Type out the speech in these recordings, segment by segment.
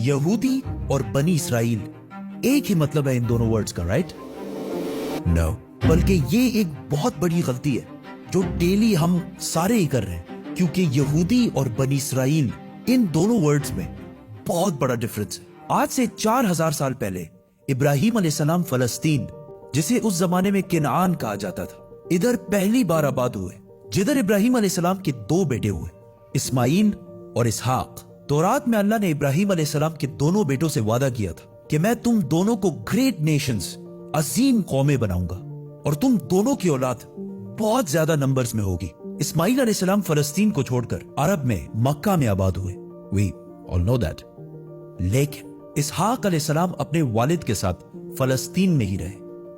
यहूदी और बनी इसराइल एक ही मतलब है इन दोनों वर्ड्स का, राइट? नो, बल्कि ये एक बहुत बड़ी गलती है जो डेली हम सारे ही कर रहे हैं, क्योंकि यहूदी और बनी इसराइल इन दोनों वर्ड्स में बहुत बड़ा डिफरेंस है। आज से 4000 साल पहले इब्राहिम अलैहिस्सलाम फलस्तीन, जिसे उस जमाने में किनान कहा जाता था, इधर पहली बार आबाद हुए, जिधर इब्राहिम अलैहिस्सलाम के 2 बेटे हुए, इस्माइल और इसहाक। तौरात में अल्लाह ने इब्राहिम अलैहिस्सलाम के दोनों बेटों से वादा किया था कि मैं तुम दोनों को ग्रेट नेशंस, अजीम कौमें बनाऊंगा और तुम दोनों की औलाद बहुत ज्यादा नंबर्स में होगी। इस्माइल अलैहिस्सलाम फलस्तीन को छोड़कर अरब में मक्का में आबाद हुए, वी ऑल नो दैट। लेकिन इसहाक अलैहिस्सलाम अपने वालिद के साथ फलस्तीन में ही रहे।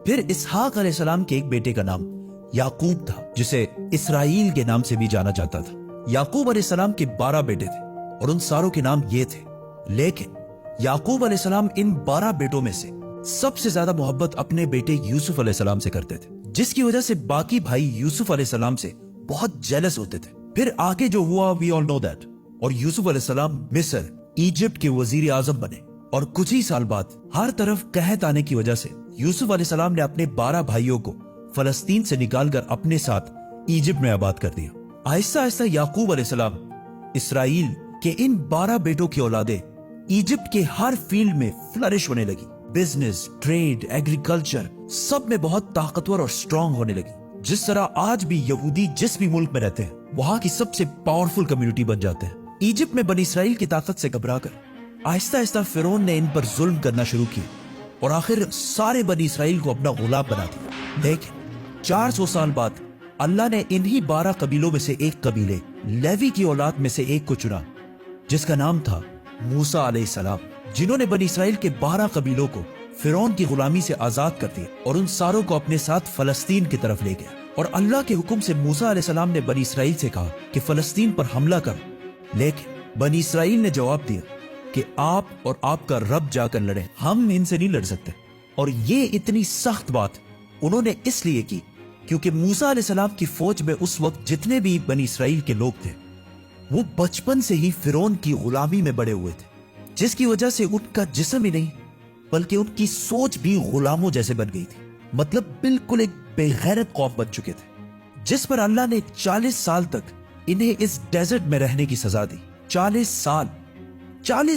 फिर इसहाक अलैहिस्सलाम के एक बेटे का नाम याकूब था, जिसे इसराइल के नाम से भी जाना जाता था। याकूब अलैहिस्सलाम के 12 बेटे थे और उन सारों के नाम ये थे। लेकिन याकूब अलैहिस्सलाम इन 12 बेटों में से सबसे ज्यादा मोहब्बत अपने बेटे यूसुफ अलैहिस्सलाम से करते थे, जिसकी वजह से बाकी भाई यूसुफ अलैहिस्सलाम से बहुत जेलस होते थे। फिर आगे जो हुआ वी ऑल नो दैट, और यूसुफ अलैहिस्सलाम मिस्र, इजिप्ट के वजीर आजम बने। और कुछ ही साल बाद हर तरफ कहत आने की वजह से यूसुफ अलैहिस्सलाम ने अपने 12 भाइयों को फलस्तीन से निकालकर अपने साथ इजिप्ट में आबाद कर दिया। आहिस्ता आहिस्ता याकूब अलैहिस्सलाम इसराइल के इन 12 बेटों की औलादे इजिप्ट के हर फील्ड में फ्लरिश होने लगी। बिजनेस, ट्रेड, एग्रीकल्चर, सब में बहुत ताकतवर और स्ट्रांग होने लगी। जिस तरह आज भी यहूदी जिस भी मुल्क में रहते हैं वहां की सबसे पावरफुल कम्युनिटी बन जाते हैं। इजिप्ट में बनी इसराइल की ताकत से घबराकर आहिस्ता आहिस्ता फिरौन ने इन पर जुल्म करना शुरू किया और आखिर सारे बनी इसराइल को अपना गुलाम बना दिया। लेकिन 400 साल बाद अल्लाह ने इन्हीं 12 कबीलों में से एक कबीले लेवी की औलाद में से एक को चुना, जिसका नाम था मूसा अलैहिस्सलाम, जिन्होंने बनी इसराइल के 12 कबीलों को फिरौन की गुलामी से आजाद कर दिया और उन सारों को अपने साथ फलस्तीन की तरफ ले गया। और अल्लाह के हुक्म से मूसा अलैहिस्सलाम ने बनी इसराइल से कहा कि फलस्तीन पर हमला करो। लेकिन बनी इसराइल ने जवाब दिया कि आप और आपका रब जाकर लड़ें, हम इनसे नहीं लड़ सकते। और ये इतनी सख्त बात उन्होंने इसलिए की क्योंकि मूसा अलैहिस्सलाम की फौज में उस वक्त जितने भी बनी इसराइल के लोग थे वो बचपन से ही फिरौन की गुलामी में बड़े हुए थे, जिसकी वजह से उनका जिस्म ही नहीं बल्कि उनकी सोच भी गुलामों जैसे बन गई थी। मतलब बिल्कुल एक बेगैरत कौम बन चुके थे, जिस पर अल्लाह ने 40 साल तक इन्हें इस डेजर्ट में रहने की सजा दी। 40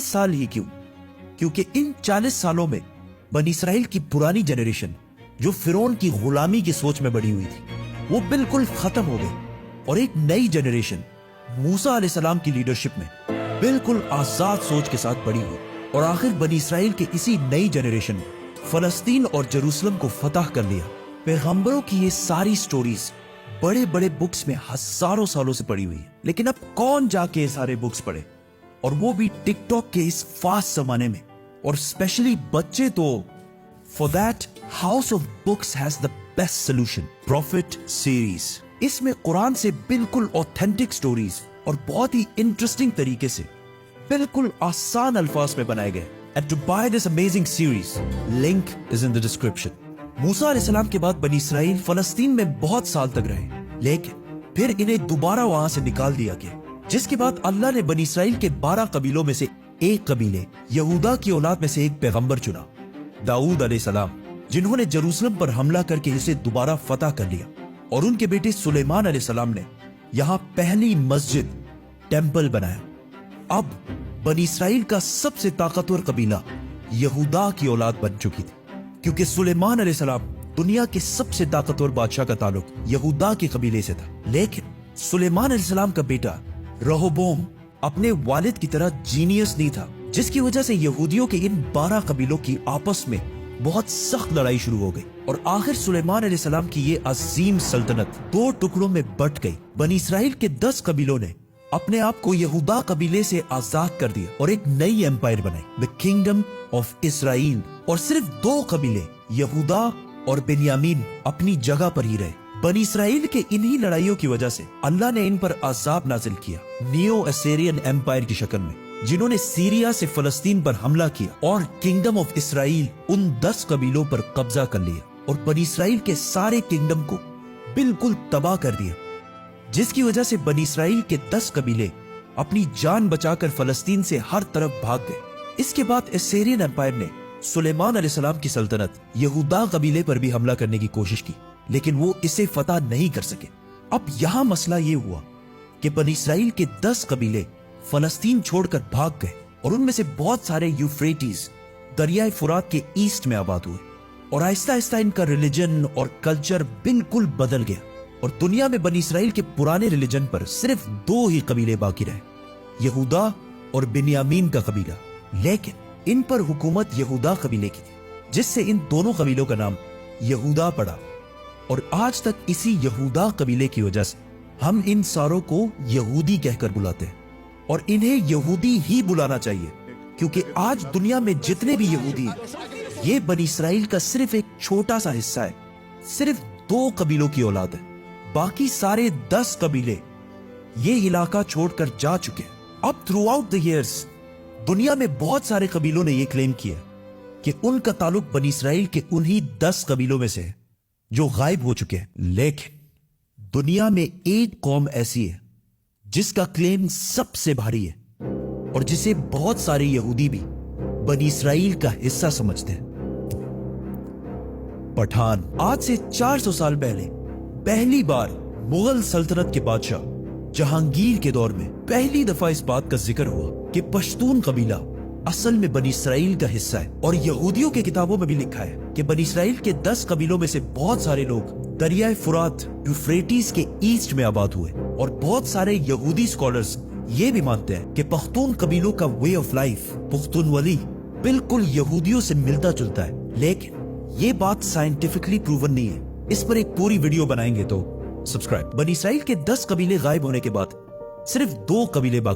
साल ही क्यों? क्योंकि इन 40 सालों में बनी इसराइल की पुरानी जनरेशन जो फिरौन की गुलामी की सोच में बड़ी हुई थी वो बिल्कुल खत्म हो गई और एक नई जनरेशन मूसा अलैहिस्सलाम की लीडरशिप में बिल्कुल आजाद सोच के साथ बड़ी हुई। और आखिर बनी इसराइल के इसी नई जनरेशन ने फलस्तीन और जेरूसलम को फतह कर लिया। पैगंबरों की ये सारी स्टोरीज बड़े बड़े बुक्स में हजारों सालों से पड़ी हुई है, लेकिन अब कौन जाके ये सारे बुक्स पढ़े, और वो भी टिकटॉक के इस फास्ट जमाने में, और स्पेशली बच्चे। तो for that house of books has the best solution, profit series. इसमें कुरान से बिल्कुल ऑथेंटिक स्टोरीज और बहुत ही इंटरेस्टिंग तरीके से बिल्कुल आसान अल्फाज में बनाए गए। And to buy this amazing series, link is in the description. मूसा अलैहिस्सलाम के बाद बनी इसराइल फलस्तीन में बहुत साल तक रहे, लेकिन फिर इन्हें दोबारा वहां से निकाल दिया गया, जिसके बाद अल्लाह ने बनी इसराइल के 12 कबीलों में से एक कबीले यहूदा की औलाद में से एक पैगंबर चुना, दाऊद अलैहिस्सलाम, जिन्होंने जेरूसलम पर हमला करके इसे दोबारा फतह कर लिया। और उनके बेटे सुलेमान अलैहिस्सलाम ने यहाँ पहली मस्जिद, टेम्पल बनाया। अब बनी इसराइल का सबसे ताकतवर कबीला यहूदा की औलाद बन चुकी थी, क्योंकि सुलेमान अलैहिस्सलाम दुनिया के सबसे ताकतवर बादशाह का ताल्लुक यहूदा के कबीले से था। लेकिन सुलेमान अलैहिस्सलाम का बेटा रहोबोम अपने वालिद की तरह जीनियस नहीं था, जिसकी वजह से यहूदियों के इन 12 कबीलों की आपस में बहुत सख्त लड़ाई शुरू हो गई और आखिर सुलेमान अलैहिस्सलाम की ये अजीम सल्तनत 2 टुकड़ों में बट गई। बनी इसराइल के 10 कबीलों ने अपने आप को यहूदा कबीले से आजाद कर दिया और एक नई एम्पायर बनाई, द किंगडम ऑफ इसराइल। और सिर्फ 2 कबीले यहूदा और बेन्यामीन अपनी जगह पर ही रहे। बनी इसराइल के इन्हीं लड़ाइयों की वजह से अल्लाह ने इन पर अजाब नाजिल किया नियो असेरियन एम्पायर की शक्ल में, जिन्होंने सीरिया से फलस्तीन पर हमला किया और किंगडम ऑफ इसराइल उन 10 कबीलों पर कब्जा कर लिया और बनी इसराइल के सारे किंगडम को बिल्कुल तबाह कर दिया, जिसकी वजह से बनी इसराइल के 10 कबीले अपनी जान बचाकर फलस्तीन से हर तरफ भाग गए इसके बाद एसेरियन एम्पायर ने सुलेमान अलैहिस्सलाम की सल्तनत यहूदा कबीले पर भी हमला करने की कोशिश की, लेकिन वो इसे फतह नहीं कर सके। अब यहां मसला ये हुआ कि बनी इसराइल के 10 कबीले फलस्तीन छोड़कर भाग गए और उनमें से बहुत सारे यूफ्रेटिस दरियाए फुरात के ईस्ट में आबाद हुए और आहिस्ता आहिस्ता इनका रिलीजन और कल्चर बिल्कुल बदल गया और दुनिया में बनी इसराइल के पुराने रिलीजन पर सिर्फ 2 ही कबीले बाकी रहे, यहूदा और बिन्यामीन का कबीला। लेकिन इन पर हुकूमत यहूदा कबीले की थी, जिससे इन दोनों कबीलों का नाम यहूदा पड़ा और आज तक इसी यहूदा कबीले की वजह से हम इन सारों को यहूदी कहकर बुलाते हैं और इन्हें यहूदी ही बुलाना चाहिए, क्योंकि आज दुनिया में जितने भी यहूदी हैं, ये बनी इसराइल का सिर्फ एक छोटा सा हिस्सा है। सिर्फ 2 कबीलों की औलाद है, बाकी सारे 10 कबीले ये इलाका छोड़कर जा चुके हैं। अब थ्रू आउट द ईयर्स दुनिया में बहुत सारे कबीलों ने यह क्लेम किया कि उनका ताल्लुक बनी इसराइल के उन्हीं 10 कबीलों में से है जो गायब हो चुके हैं। लेकिन दुनिया में एक कौम ऐसी है जिसका क्लेम सबसे भारी है और जिसे बहुत सारे यहूदी भी बनी इसराइल का हिस्सा समझते हैं, पठान। आज से 400 साल पहले पहली बार मुगल सल्तनत के बादशाह जहांगीर के दौर में पहली दफा इस बात का जिक्र हुआ कि पश्तून कबीला असल में बनी इसराइल का हिस्सा है। और यहूदियों के किताबों में भी लिखा है कि बनी इसराइल के 10 कबीलों में से बहुत सारे लोग दरियाए फुरात यूफ्रेटिस के ईस्ट में आबाद हुए और बहुत सारे यहूदी स्कॉलर्स ये भी मानते हैं कि पख्तून कबीलों का वे ऑफ लाइफ पुख्तूनवली बिल्कुल यहूदियों से मिलता जुलता है। लेकिन ये बात साइंटिफिकली प्रूवन नहीं है। इस पर एक पूरी वीडियो बनाएंगे, तो सब्सक्राइब। बनी इसराइल के 10 कबीले गायब होने के बाद सिर्फ 2 कबीले बाकी